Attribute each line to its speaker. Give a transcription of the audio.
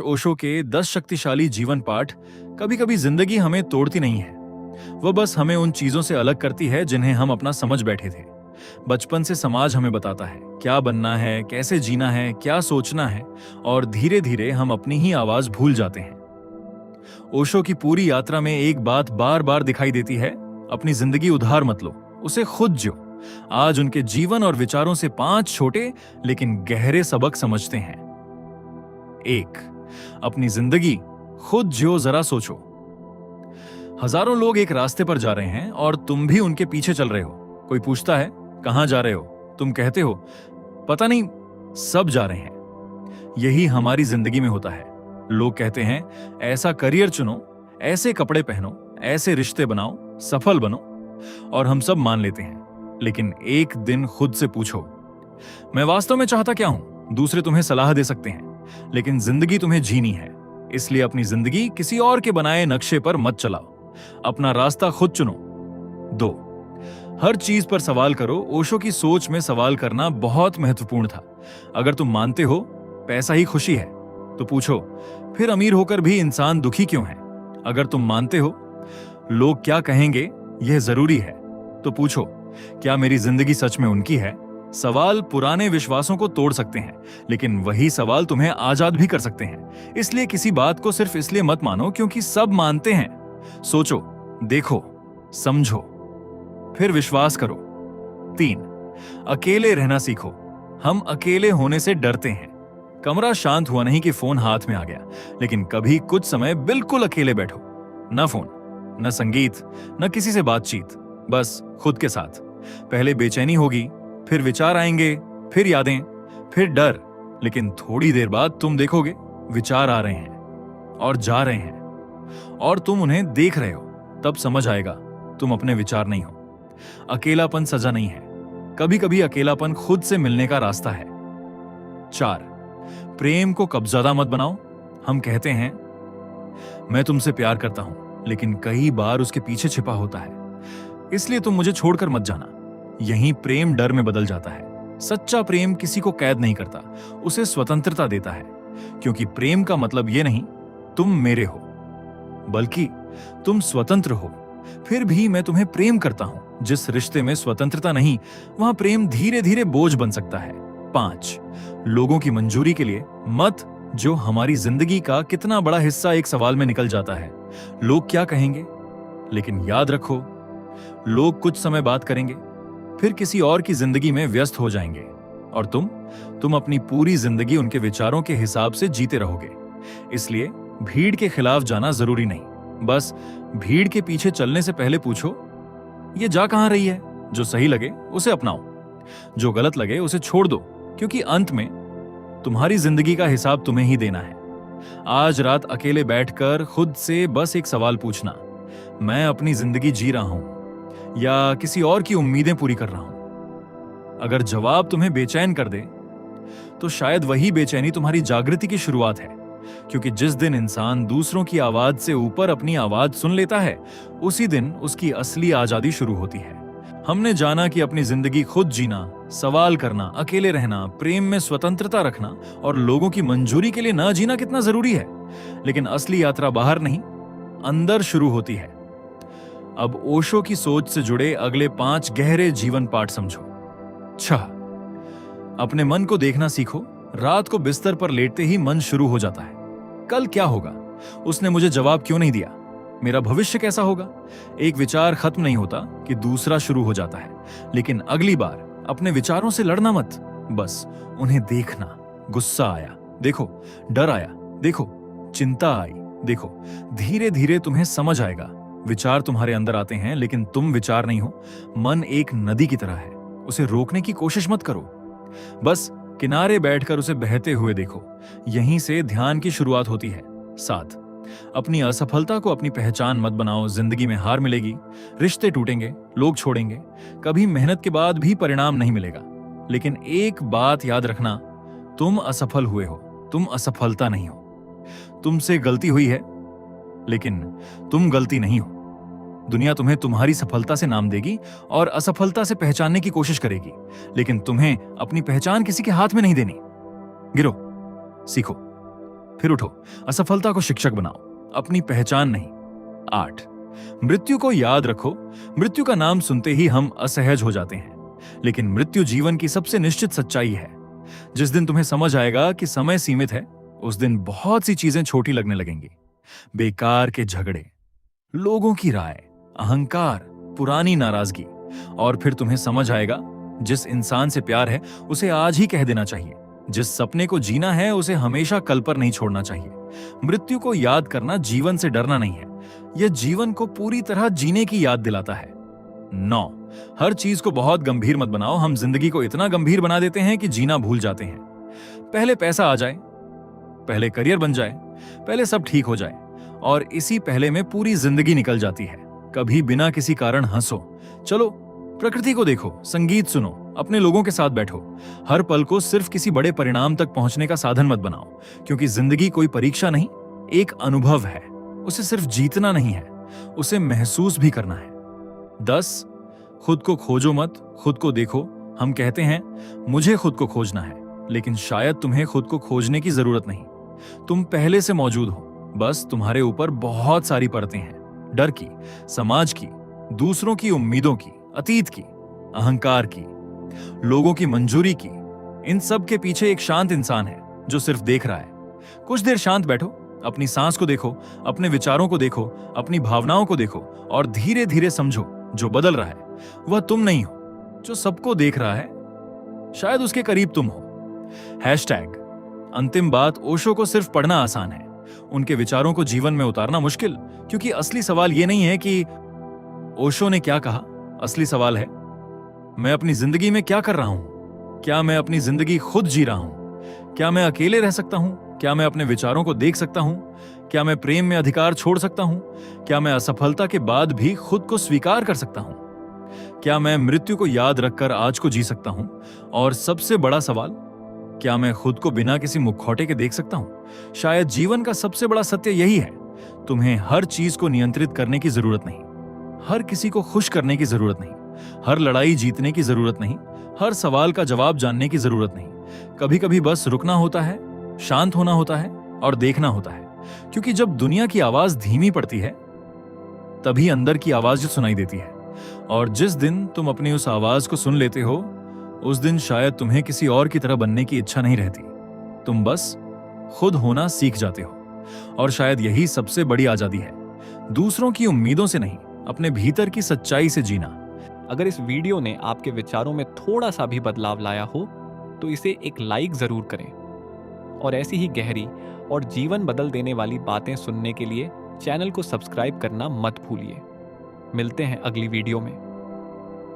Speaker 1: ओशो के 10 शक्तिशाली जीवन पाठ कभी कभी जिंदगी हमें तोड़ती नहीं है, वह बस हमें उन चीजों से अलग करती है जिन्हें हम अपना समझ बैठे थे। बचपन से समाज हमें बताता है क्या बनना है, कैसे जीना है, क्या सोचना है, और धीरे धीरे हम अपनी ही आवाज भूल जाते हैं। ओशो की पूरी यात्रा में एक बात बार बार दिखाई देती है, अपनी जिंदगी उधार मत लो, उसे खुद जियो। आज उनके जीवन और विचारों से 5 छोटे लेकिन गहरे सबक समझते हैं। 1, अपनी जिंदगी खुद जियो, जरा सोचो। हजारों लोग एक रास्ते पर जा रहे हैं और तुम भी उनके पीछे चल रहे हो। कोई पूछता है कहां जा रहे हो, तुम कहते हो पता नहीं, सब जा रहे हैं। यही हमारी जिंदगी में होता है। लोग कहते हैं ऐसा करियर चुनो, ऐसे कपड़े पहनो, ऐसे रिश्ते बनाओ, सफल बनो, और हम सब मान लेते हैं। लेकिन एक दिन खुद से पूछो, मैं वास्तव में चाहता क्या हूं? दूसरे तुम्हें सलाह दे सकते हैं, लेकिन जिंदगी तुम्हें जीनी है। इसलिए अपनी जिंदगी किसी और के बनाए नक्शे पर मत चलाओ, अपना रास्ता खुद चुनो। 2, हर चीज पर सवाल करो। ओशो की सोच में सवाल करना बहुत महत्वपूर्ण था। अगर तुम मानते हो पैसा ही खुशी है, तो पूछो फिर अमीर होकर भी इंसान दुखी क्यों है? अगर तुम मानते हो लोग क्या कहेंगे यह जरूरी है, तो पूछो क्या मेरी जिंदगी सच में उनकी है? सवाल पुराने विश्वासों को तोड़ सकते हैं, लेकिन वही सवाल तुम्हें आजाद भी कर सकते हैं। इसलिए किसी बात को सिर्फ इसलिए मत मानो क्योंकि सब मानते हैं। सोचो, देखो, समझो, फिर विश्वास करो। 3, अकेले रहना सीखो। हम अकेले होने से डरते हैं। कमरा शांत हुआ नहीं कि फोन हाथ में आ गया, लेकिन कभी कुछ समय बिल्कुल अकेले बैठो। न फोन, न संगीत, न किसी से बातचीत, बस खुद के साथ। पहले बेचैनी होगी, फिर विचार आएंगे, फिर यादें, फिर डर, लेकिन थोड़ी देर बाद तुम देखोगे विचार आ रहे हैं और जा रहे हैं, और तुम उन्हें देख रहे हो। तब समझ आएगा तुम अपने विचार नहीं हो। अकेलापन सजा नहीं है, कभी कभी अकेलापन खुद से मिलने का रास्ता है। 4, प्रेम को कब्जादा मत बनाओ। हम कहते हैं मैं तुमसे प्यार करता हूं, लेकिन कई बार उसके पीछे छिपा होता है, इसलिए तुम मुझे छोड़कर मत जाना। यही प्रेम डर में बदल जाता है। सच्चा प्रेम किसी को कैद नहीं करता, उसे स्वतंत्रता देता है, क्योंकि प्रेम का मतलब यह नहीं तुम मेरे हो, बल्कि तुम स्वतंत्र हो। फिर भी मैं तुम्हें प्रेम करता हूं। जिस रिश्ते में स्वतंत्रता नहीं, वहां प्रेम धीरे धीरे बोझ बन सकता है। 5, लोगों की मंजूरी के लिए मत जो हमारी जिंदगी का कितना बड़ा हिस्सा एक सवाल में निकल जाता है। लोग क्या कहेंगे? लेकिन याद रखो, लोग कुछ समय बात करेंगे, फिर किसी और की जिंदगी में व्यस्त हो जाएंगे, और तुम अपनी पूरी जिंदगी उनके विचारों के हिसाब से जीते रहोगे। इसलिए भीड़ के खिलाफ जाना जरूरी नहीं, बस भीड़ के पीछे चलने से पहले पूछो ये जा कहां रही है? जो सही लगे उसे अपनाओ, जो गलत लगे उसे छोड़ दो, क्योंकि अंत में तुम्हारी जिंदगी का हिसाब तुम्हें ही देना है। आज रात अकेले बैठकर खुद से बस एक सवाल पूछना, मैं अपनी जिंदगी जी रहा हूं या किसी और की उम्मीदें पूरी कर रहा हूं? अगर जवाब तुम्हें बेचैन कर दे, तो शायद वही बेचैनी तुम्हारी जागृति की शुरुआत है, क्योंकि जिस दिन इंसान दूसरों की आवाज से ऊपर अपनी आवाज सुन लेता है, उसी दिन उसकी असली आजादी शुरू होती है। हमने जाना कि अपनी जिंदगी खुद जीना, सवाल करना, अकेले रहना, प्रेम में स्वतंत्रता रखना और लोगों की मंजूरी के लिए ना जीना कितना जरूरी है। लेकिन असली यात्रा बाहर नहीं, अंदर शुरू होती है। अब ओशो की सोच से जुड़े अगले 5 गहरे जीवन पाठ समझो। 6, अपने मन को देखना सीखो। रात को बिस्तर पर लेटते ही मन शुरू हो जाता है, कल क्या होगा? उसने मुझे जवाब क्यों नहीं दिया? मेरा भविष्य कैसा होगा? एक विचार खत्म नहीं होता कि दूसरा शुरू हो जाता है। लेकिन अगली बार अपने विचारों से लड़ना मत, बस उन्हें देखना। गुस्सा आया, देखो, डर आया, देखो, चिंता आई, देखो, धीरे धीरे तुम्हें समझ आएगा। विचार तुम्हारे अंदर आते हैं, लेकिन तुम विचार नहीं हो। मन एक नदी की तरह है, उसे रोकने की कोशिश मत करो, बस किनारे बैठकर उसे बहते हुए देखो। यहीं से ध्यान की शुरुआत होती है। 7, अपनी असफलता को अपनी पहचान मत बनाओ। जिंदगी में हार मिलेगी, रिश्ते टूटेंगे, लोग छोड़ेंगे, कभी मेहनत के बाद भी परिणाम नहीं मिलेगा। लेकिन एक बात याद रखना, तुम असफल हुए हो, तुम असफलता नहीं हो। तुमसे गलती हुई है, लेकिन तुम गलती नहीं हो। दुनिया तुम्हें तुम्हारी सफलता से नाम देगी और असफलता से पहचानने की कोशिश करेगी, लेकिन तुम्हें अपनी पहचान किसी के हाथ में नहीं देनी। गिरो, सीखो, फिर उठो, असफलता को शिक्षक बनाओ, अपनी पहचान नहीं। 8, मृत्यु को याद रखो। मृत्यु का नाम सुनते ही हम असहज हो जाते हैं, लेकिन मृत्यु जीवन की सबसे निश्चित सच्चाई है। जिस दिन तुम्हें समझ आएगा कि समय सीमित है, उस दिन बहुत सी चीजें छोटी लगने लगेंगी। बेकार के झगड़े, लोगों की राय, अहंकार, पुरानी नाराजगी, और फिर तुम्हें समझ आएगा जिस इंसान से प्यार है उसे आज ही कह देना चाहिए। जिस सपने को जीना है उसे हमेशा कल पर नहीं छोड़ना चाहिए। मृत्यु को याद करना जीवन से डरना नहीं है, यह जीवन को पूरी तरह जीने की याद दिलाता है। 9, हर चीज को बहुत गंभीर मत बनाओ। हम जिंदगी को इतना गंभीर बना देते हैं कि जीना भूल जाते हैं। पहले पैसा आ जाए, पहले करियर बन जाए, पहले सब ठीक हो जाए, और इसी पहले में पूरी जिंदगी निकल जाती है। कभी बिना किसी कारण हंसो, चलो प्रकृति को देखो, संगीत सुनो, अपने लोगों के साथ बैठो। हर पल को सिर्फ किसी बड़े परिणाम तक पहुंचने का साधन मत बनाओ, क्योंकि जिंदगी कोई परीक्षा नहीं, एक अनुभव है। उसे सिर्फ जीतना नहीं है, उसे महसूस भी करना है। 10, खुद को खोजो मत, खुद को देखो। हम कहते हैं मुझे खुद को खोजना है, लेकिन शायद तुम्हें खुद को खोजने की जरूरत नहीं। तुम पहले से मौजूद हो, बस तुम्हारे ऊपर बहुत सारी परतें हैं। डर की, समाज की, दूसरों की उम्मीदों की, अतीत की, अहंकार की, लोगों की मंजूरी की। इन सब के पीछे एक शांत इंसान है जो सिर्फ देख रहा है। कुछ देर शांत बैठो, अपनी सांस को देखो, अपने विचारों को देखो, अपनी भावनाओं को देखो, और धीरे धीरे समझो जो बदल रहा है वह तुम नहीं हो। जो सबको देख रहा है शायद उसके करीब तुम हो। हैशटैग अंतिम बात, ओशो को सिर्फ पढ़ना आसान है, उनके विचारों को जीवन में उतारना मुश्किल। क्योंकि असली सवाल यह नहीं है कि ओशो ने क्या कहा, असली सवाल है मैं अपनी जिंदगी में क्या कर रहा हूं। क्या मैं अपनी जिंदगी खुद जी रहा हूं? क्या मैं अकेले रह सकता हूं? क्या मैं अपने विचारों को देख सकता हूं? क्या मैं प्रेम में अधिकार छोड़ सकता हूं? क्या मैं असफलता के बाद भी खुद को स्वीकार कर सकता हूं? क्या मैं मृत्यु को याद रखकर आज को जी सकता हूं? और सबसे बड़ा सवाल, क्या मैं खुद को बिना किसी मुखौटे के देख सकता हूं? शायद जीवन का सबसे बड़ा सत्य यही है, तुम्हें हर चीज को नियंत्रित करने की जरूरत नहीं, हर किसी को खुश करने की जरूरत नहीं, हर लड़ाई जीतने की जरूरत नहीं, हर सवाल का जवाब जानने की जरूरत नहीं। कभी कभी बस रुकना होता है, शांत होना होता है और देखना होता है। क्योंकि जब दुनिया की आवाज धीमी पड़ती है, तभी अंदर की आवाज सुनाई देती है। और जिस दिन तुम अपनी उस आवाज को सुन लेते हो, उस दिन शायद तुम्हें किसी और की तरह बनने की इच्छा नहीं रहती। तुम बस खुद होना सीख जाते हो। और शायद यही सबसे बड़ी आजादी है, दूसरों की उम्मीदों से नहीं, अपने भीतर की सच्चाई से जीना।
Speaker 2: अगर इस वीडियो ने आपके विचारों में थोड़ा सा भी बदलाव लाया हो तो इसे एक लाइक जरूर करें, और ऐसी ही गहरी और जीवन बदल देने वाली बातें सुनने के लिए चैनल को सब्सक्राइब करना मत भूलिए। मिलते हैं अगली वीडियो में।